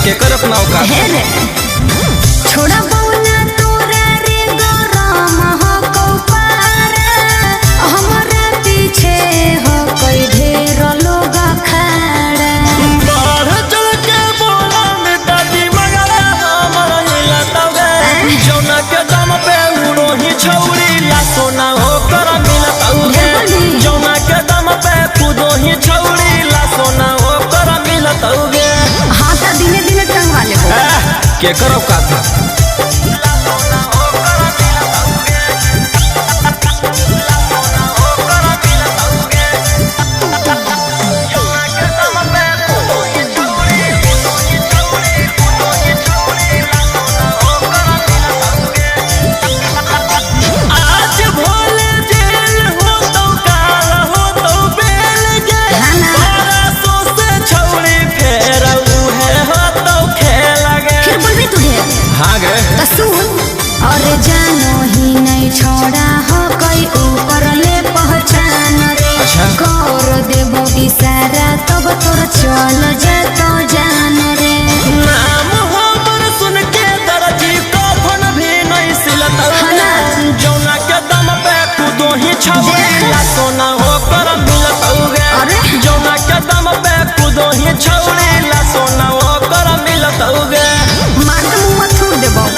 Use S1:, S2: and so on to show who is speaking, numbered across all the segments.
S1: के कर अपना औकात
S2: छोड़ा बौना तोरा रे गरम हो कौपार हमरा पीछे हो कोई ढेर लोग खड़ा
S1: बाहर चल के बोला में दादी मगरा हमर हिलतावे जौना के दम पे उड़ो ही छौरी ला सोना हो कर मिलतावे जौना के दम पे कूदो ही छौरी ला सोना हो कर मिलतावे
S2: हाँ तो दिने दिने टंग वाले हो
S1: के कर औकात
S2: और जानो ही नहीं छोड़ा हो कोई ऊपर ले पहचान रे कर देबो इशारा तब तोर चल जातो जान रे
S1: नाम हमर सुन के दर्जी कफन भी नहीं सिलता जौना के दम पे कूदो ही छौरी ला सोना हो कर मिलतावे जौना के दम पे कूदो ही छौरी ला सोना हो कर मिलतावे
S2: मार के मुंह में थूर देबो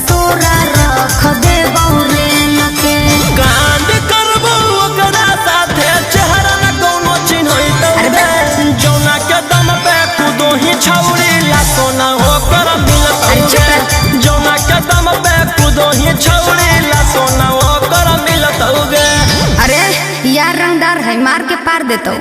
S2: तोरा रख दे बौरे नके
S1: कांड करबो ओकरा साथे चेहरा न कोनो चिन्हई तो जौना के दम पे कूदो ही छौरी ला सोना हो कर मिलतावे जौना के दम पे कूदो ही छौरी ला सोना हो कर मिलतावे
S2: अरे यार रंगदार है मार के पार देतो।